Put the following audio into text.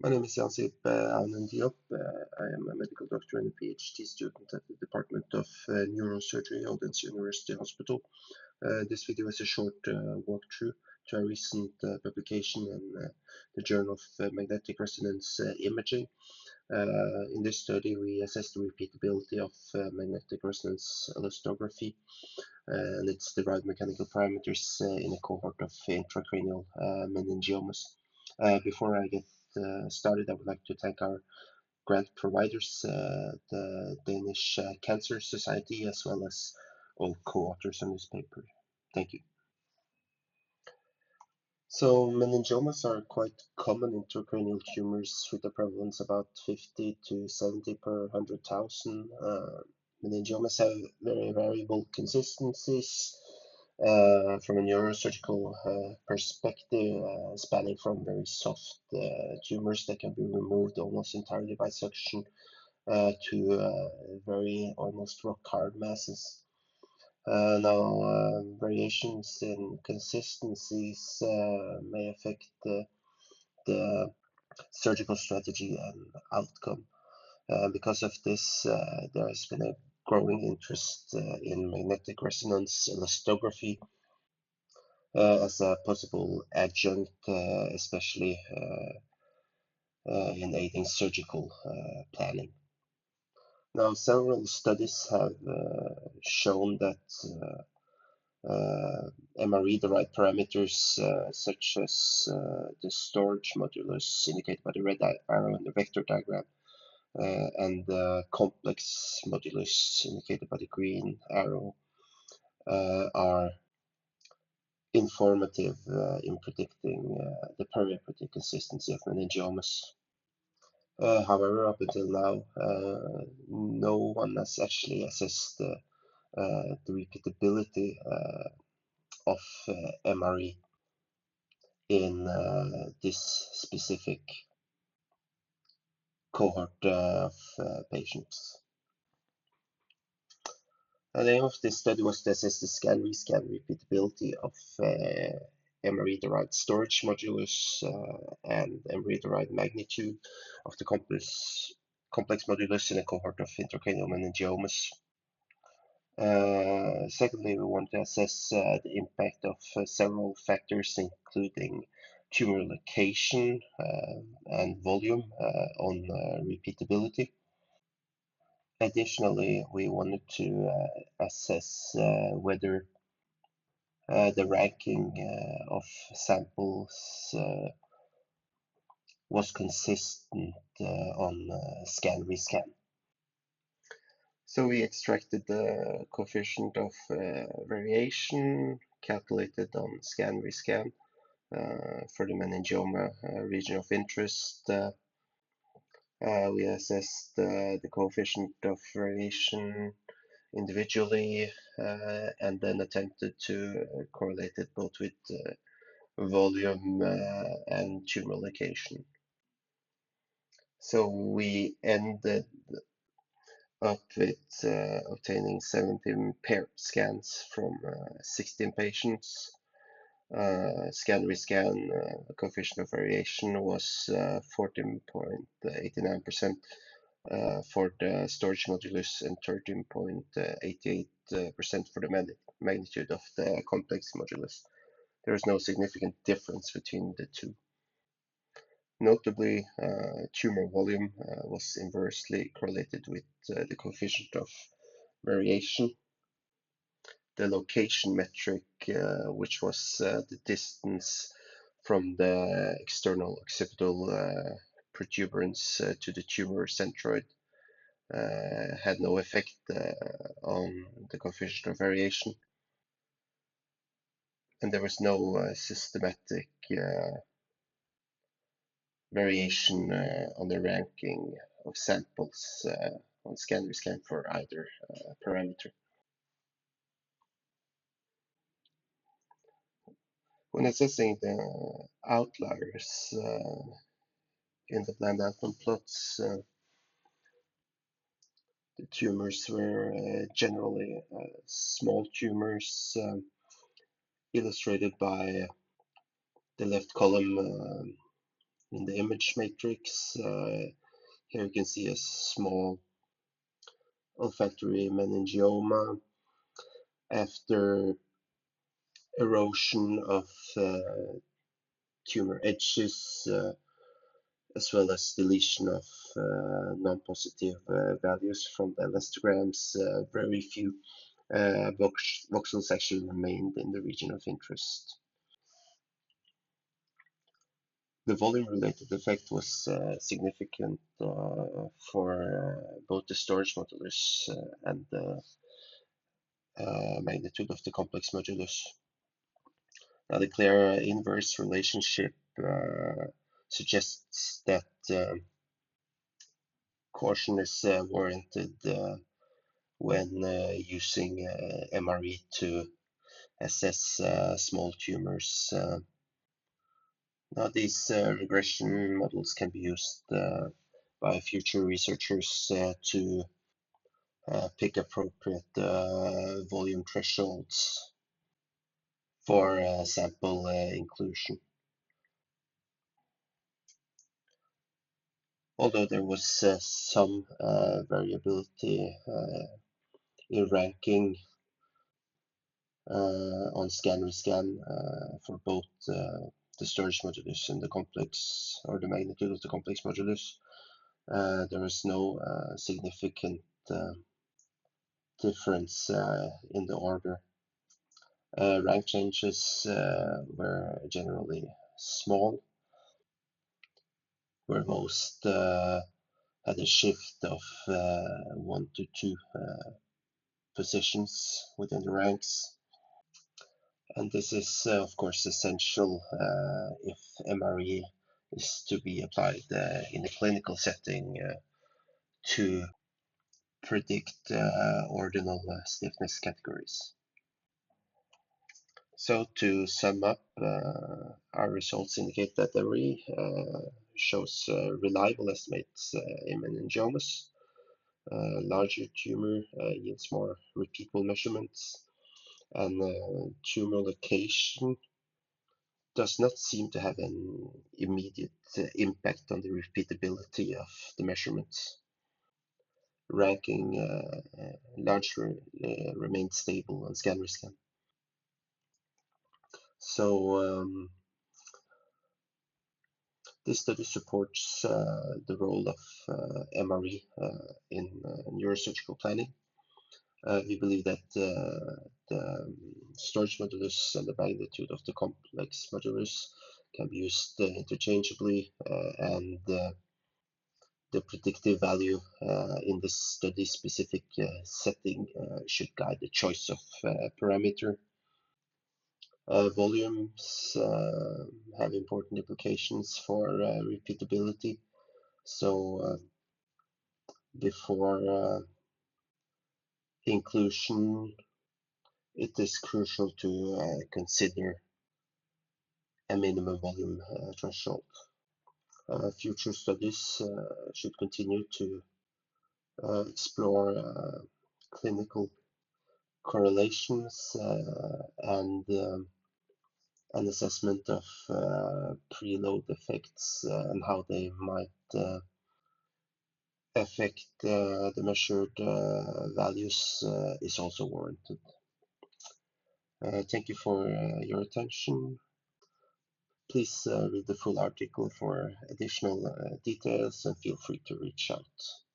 My name is Saip Aunan-Diop. I am a medical doctor and a PhD student at the Department of Neurosurgery, Odense University Hospital. This video is a short walkthrough to a recent publication in the Journal of Magnetic Resonance Imaging. In this study, we assessed the repeatability of magnetic resonance elastography and its derived mechanical parameters in a cohort of intracranial meningiomas. Before I get started, I would like to thank our grant providers, the Danish Cancer Society, as well as all co-authors on this paper. Thank you. So meningiomas are quite common intracranial tumors with a prevalence about 50 to 70 per 100,000. Meningiomas have very variable consistencies from a neurosurgical perspective, spanning from very soft tumors that can be removed almost entirely by suction to very almost rock hard masses. Now, variations in consistencies may affect the surgical strategy and outcome. Because of this, there has been a growing interest in magnetic resonance elastography as a possible adjunct, especially in aiding surgical planning. Now, several studies have shown that MRE-derived parameters such as the storage modulus indicated by the red arrow in the vector diagram and the complex modulus indicated by the green arrow are informative in predicting the perioperative consistency of meningiomas. However, up until now, no one has actually assessed the repeatability of MRE in this specific cohort of patients. The aim of this study was to assess the scan-rescan repeatability of MRE-derived storage modulus and MRE-derived magnitude of the complex modulus in a cohort of intracranial meningiomas. Secondly, we want to assess the impact of several factors, including tumor location and volume on repeatability. Additionally, we wanted to assess whether the ranking of samples was consistent on scan-rescan. So we extracted the coefficient of variation calculated on scan-rescan for the meningioma region of interest. We assessed the coefficient of variation individually and then attempted to correlate it both with volume and tumor location. So we ended up with obtaining 17 paired scans from 16 patients. Scan-rescan coefficient of variation was 14.89% for the storage modulus and 13.88% for the magnitude of the complex modulus. There is no significant difference between the two. Notably, tumor volume was inversely correlated with the coefficient of variation. The location metric, which was the distance from the external occipital protuberance to the tumor centroid, had no effect on the coefficient of variation. And there was no systematic variation on the ranking of samples on scan-rescan for either parameter. When assessing the outliers in the blind outcome plots, the tumors were generally small tumors, illustrated by the left column in the image matrix. Here you can see a small olfactory meningioma after erosion of tumor edges, as well as deletion of non-positive values from the elastograms. Very few voxels actually remained in the region of interest. The volume-related effect was significant for both the storage modulus and the magnitude of the complex modulus. Now, the clear inverse relationship suggests that caution is warranted when using MRE to assess small tumors. Now, these regression models can be used by future researchers to pick appropriate volume thresholds for sample inclusion. Although there was some variability in ranking on scan-rescan for both the storage modulus and the complex, or the magnitude of the complex modulus, there was no significant difference in the order. Rank changes were generally small, where most had a shift of 1 to 2 positions within the ranks. And this is, of course, essential if MRE is to be applied in a clinical setting to predict ordinal stiffness categories. So to sum up, our results indicate that MRE shows reliable estimates in meningiomas. Larger tumor yields more repeatable measurements, and tumor location does not seem to have an immediate impact on the repeatability of the measurements. Ranking largely remained stable on scan-rescan. So this study supports the role of MRE in neurosurgical planning. We believe that the storage modulus and the magnitude of the complex modulus can be used interchangeably, and the predictive value in this study-specific setting should guide the choice of parameter. Volumes have important implications for repeatability. So before inclusion, it is crucial to consider a minimum volume threshold. Future studies should continue to explore clinical correlations and an assessment of preload effects and how they might affect the measured values is also warranted. Thank you for your attention. Please read the full article for additional details and feel free to reach out.